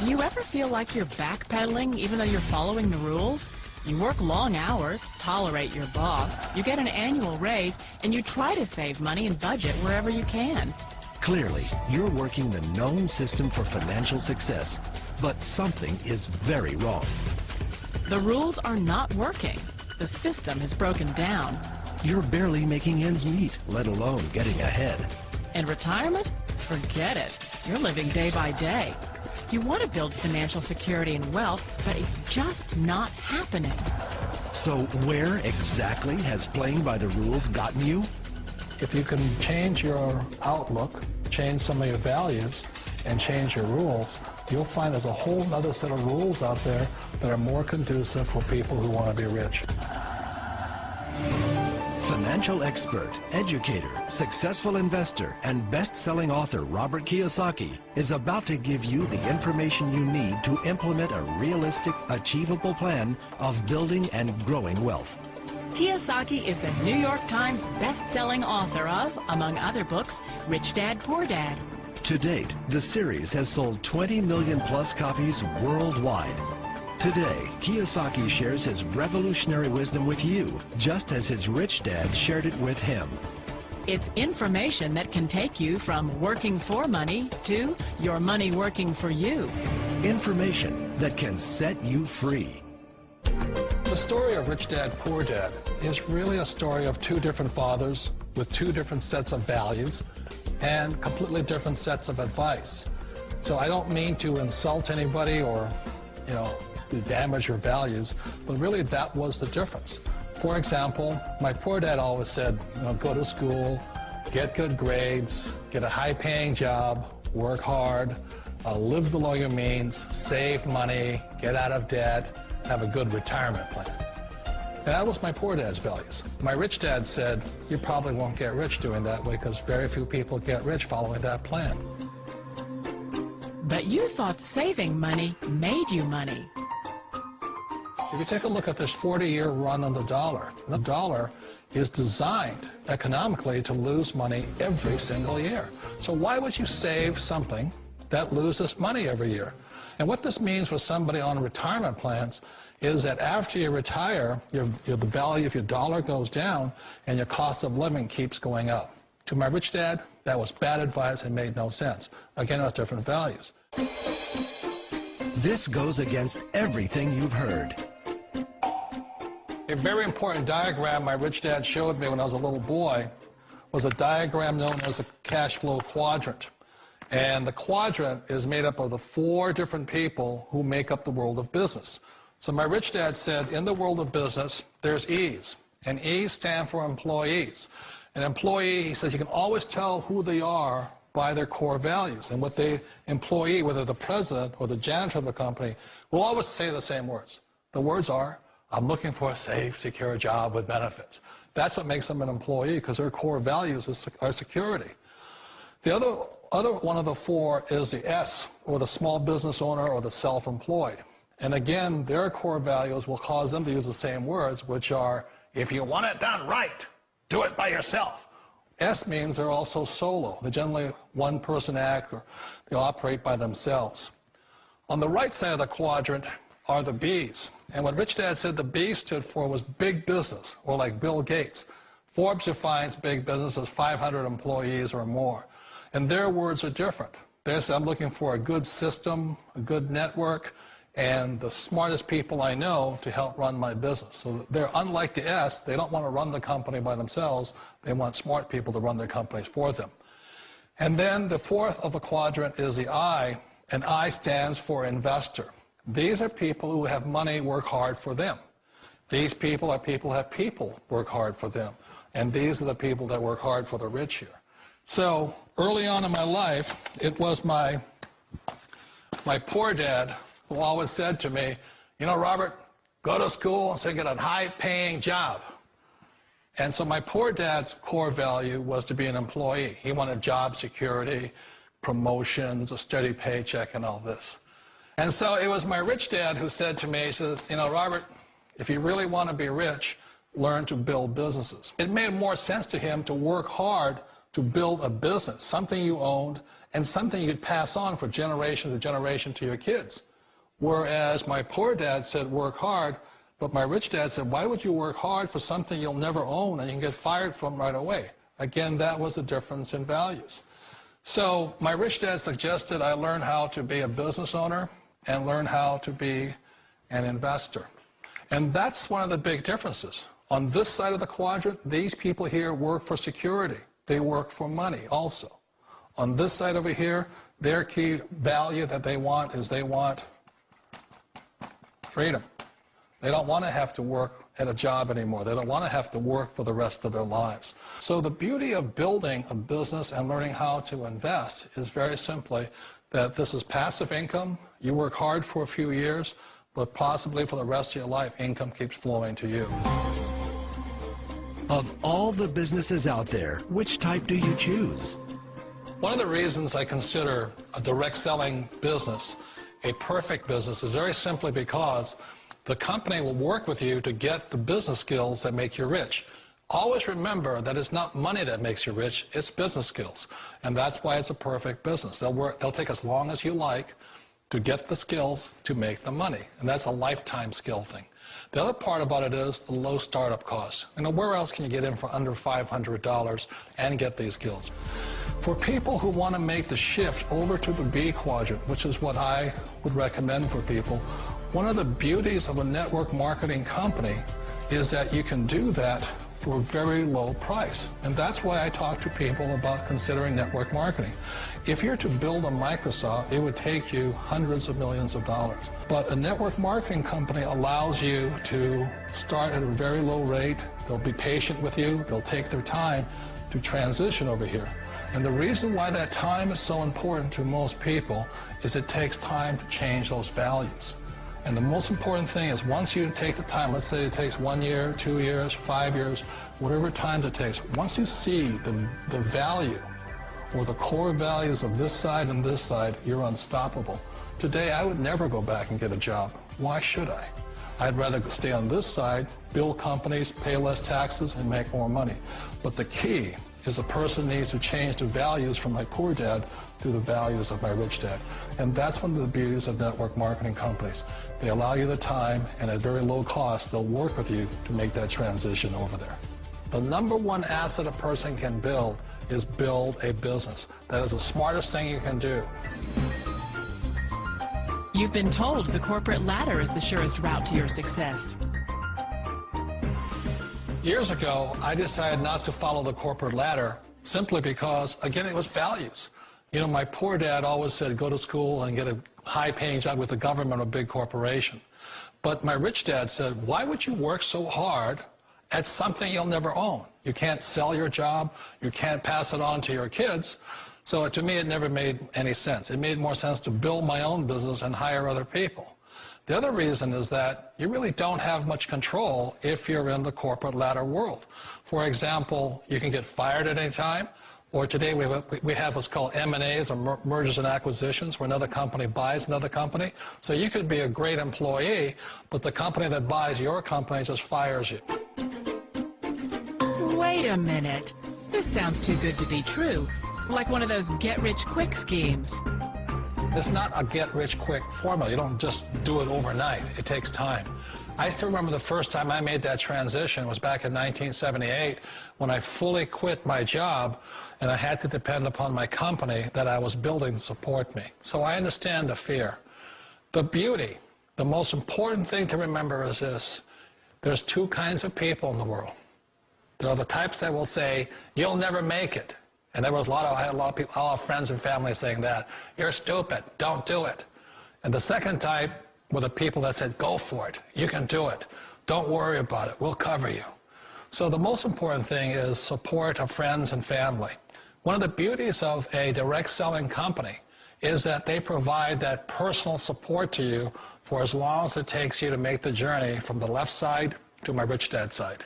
Do you ever feel like you're backpedaling even though you're following the rules? You work long hours, tolerate your boss, you get an annual raise, and you try to save money and budget wherever you can. Clearly, you're working the known system for financial success, but something is very wrong. The rules are not working. The system has broken down. You're barely making ends meet, let alone getting ahead. And retirement? Forget it. You're living day by day. You want to build financial security and wealth, but it's just not happening. So where exactly has playing by the rules gotten you? If you can change your outlook, change some of your values, and change your rules, you'll find there's a whole other set of rules out there that are more conducive for people who want to be rich. Financial expert, educator, successful investor, and best-selling author Robert Kiyosaki is about to give you the information you need to implement a realistic, achievable plan of building and growing wealth. Kiyosaki is the New York Times best-selling author of, among other books, Rich Dad, Poor Dad. To date, the series has sold 20 million plus copies worldwide. Today, Kiyosaki shares his revolutionary wisdom with you, just as his rich dad shared it with him. It's information that can take you from working for money to your money working for you. Information that can set you free. The story of Rich Dad, Poor Dad is really a story of two different fathers with two different sets of values and completely different sets of advice. So I don't mean to insult anybody or, to damage your values, but really that was the difference. For example, my poor dad always said, go to school, get good grades, get a high-paying job, work hard, live below your means, save money, get out of debt, have a good retirement plan. And that was my poor dad's values. My rich dad said, you probably won't get rich doing that way because very few people get rich following that plan. But you thought saving money made you money. If you take a look at this 40-year run on the dollar is designed economically to lose money every single year. So why would you save something that loses money every year? And what this means for somebody on retirement plans is that after you retire, the value of your dollar goes down and your cost of living keeps going up. To my rich dad, that was bad advice and made no sense. Again, it was different values. This goes against everything you've heard. A very important diagram my rich dad showed me when I was a little boy was a diagram known as a cash flow quadrant. And the quadrant is made up of the four different people who make up the world of business. So my rich dad said, in the world of business, there's E's. And E's stand for employees. An employee, he says, you can always tell who they are by their core values. And what the employee, whether the president or the janitor of the company, will always say the same words. The words are, I'm looking for a safe, secure job with benefits. That's what makes them an employee, because their core values are security. The other one of the four is the S, or the small business owner or the self-employed. And again, their core values will cause them to use the same words, which are, if you want it done right, do it by yourself. S means they're also solo. They're generally one-person act, or they operate by themselves. On the right side of the quadrant are the B's. And what Rich Dad said the B stood for was big business, or like Bill Gates. Forbes defines big business as 500 employees or more. And their words are different. They say, I'm looking for a good system, a good network, and the smartest people I know to help run my business. So they're unlike the S. They don't want to run the company by themselves. They want smart people to run their companies for them. And then the fourth of the quadrant is the I, and I stands for investor. These are people who have money work hard for them. These people are people who have people work hard for them. And these are the people that work hard for the rich here. So early on in my life, it was my poor dad who always said to me, Robert, go to school and so get a high-paying job. And so my poor dad's core value was to be an employee. He wanted job security, promotions, a steady paycheck, and all this. And so it was my rich dad who said to me, he says, Robert, if you really want to be rich, learn to build businesses. It made more sense to him to work hard to build a business, something you owned, and something you could pass on for generation to generation to your kids. Whereas my poor dad said, work hard, but my rich dad said, why would you work hard for something you'll never own and you can get fired from right away? Again, that was the difference in values. So my rich dad suggested I learn how to be a business owner and learn how to be an investor. And that's one of the big differences. On this side of the quadrant, these people here work for security. They work for money also. On this side over here, their key value that they want is they want freedom. They don't want to have to work at a job anymore. They don't want to have to work for the rest of their lives. So the beauty of building a business and learning how to invest is very simply that this is passive income. You work hard for a few years, but possibly for the rest of your life, income keeps flowing to you. Of all the businesses out there, which type do you choose? One of the reasons I consider a direct selling business a perfect business is very simply because the company will work with you to get the business skills that make you rich. Always remember that it's not money that makes you rich, it's business skills. And that's why it's a perfect business. They'll take as long as you like to get the skills to make the money. And that's a lifetime skill thing. The other part about it is the low startup costs. You know, where else can you get in for under $500 and get these skills? For people who want to make the shift over to the B quadrant, which is what I would recommend for people, one of the beauties of a network marketing company is that you can do that for a very low price. And that's why I talk to people about considering network marketing. If you're to build a Microsoft, it would take you hundreds of millions of dollars. But a network marketing company allows you to start at a very low rate. They'll be patient with you. They'll take their time to transition over here. And the reason why that time is so important to most people is it takes time to change those values. And the most important thing is once you take the time, let's say it takes 1 year, 2 years, 5 years, whatever time it takes, once you see the value or the core values of this side and this side, you're unstoppable. Today, I would never go back and get a job. Why should I? I'd rather stay on this side, build companies, pay less taxes, and make more money. But the key is a person needs to change the values from my poor dad to the values of my rich dad. And that's one of the beauties of network marketing companies. They allow you the time, and at very low cost, they'll work with you to make that transition over there. The number one asset a person can build is build a business. That is the smartest thing you can do. You've been told the corporate ladder is the surest route to your success. Years ago, I decided not to follow the corporate ladder simply because, again, it was values. You know, my poor dad always said, go to school and get a high-paying job with the government or a big corporation. But my rich dad said, why would you work so hard at something you'll never own? You can't sell your job. You can't pass it on to your kids. So to me, it never made any sense. It made more sense to build my own business and hire other people. The other reason is that you really don't have much control if you're in the corporate ladder world. For example, you can get fired at any time, or today we have what's called M&As, or mergers and acquisitions, where another company buys another company. So you could be a great employee, but the company that buys your company just fires you. Wait a minute. This sounds too good to be true. Like one of those get-rich-quick schemes. It's not a get-rich-quick formula. You don't just do it overnight. It takes time. I still remember the first time I made that transition was back in 1978 when I fully quit my job and I had to depend upon my company that I was building to support me. So I understand the fear. The beauty, the most important thing to remember is this. There's two kinds of people in the world. There are the types that will say, you'll never make it. And I had a lot of people, all friends and family saying that. You're stupid. Don't do it. And the second type were the people that said, go for it. You can do it. Don't worry about it. We'll cover you. So the most important thing is support of friends and family. One of the beauties of a direct selling company is that they provide that personal support to you for as long as it takes you to make the journey from the left side to my rich dad side.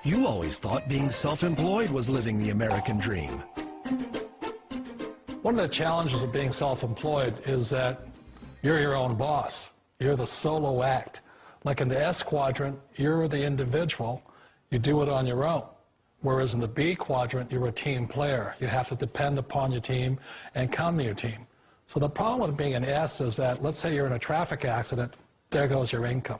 You always thought being self-employed was living the American dream. One of the challenges of being self-employed is that you're your own boss. You're the solo act. Like in the S quadrant, you're the individual. You do it on your own. Whereas in the B quadrant, you're a team player. You have to depend upon your team and count on your team. So the problem with being an S is that, let's say you're in a traffic accident, there goes your income.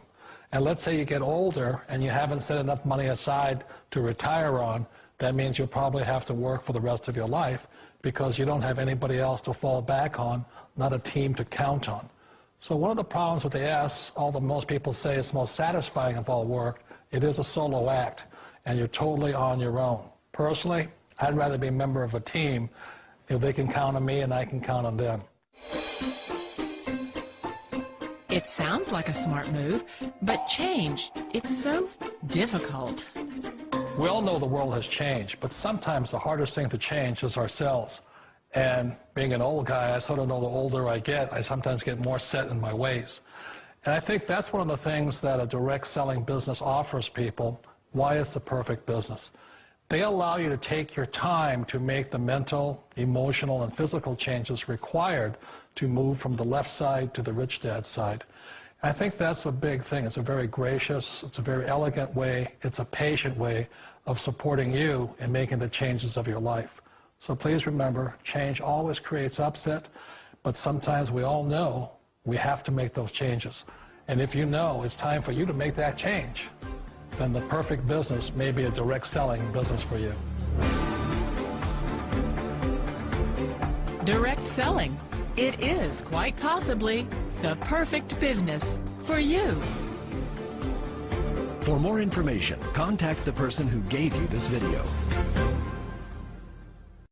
And let's say you get older and you haven't set enough money aside to retire on, that means you'll probably have to work for the rest of your life because you don't have anybody else to fall back on, not a team to count on. So one of the problems with the S, although most people say it's the most satisfying of all work, it is a solo act, and you're totally on your own. Personally, I'd rather be a member of a team if they can count on me and I can count on them. It sounds like a smart move, but change, it's so difficult. We all know the world has changed, but sometimes the hardest thing to change is ourselves. And being an old guy, I sort of know the older I get, I sometimes get more set in my ways. And I think that's one of the things that a direct selling business offers people, why it's the perfect business. They allow you to take your time to make the mental, emotional, and physical changes required to move from the left side to the rich dad side. I think that's a big thing. It's a very gracious, it's a very elegant way, it's a patient way of supporting you in making the changes of your life. So please remember, change always creates upset, but sometimes we all know we have to make those changes. And if you know it's time for you to make that change, then the perfect business may be a direct selling business for you. Direct selling. It is quite possibly the perfect business for you. For more information, contact the person who gave you this video.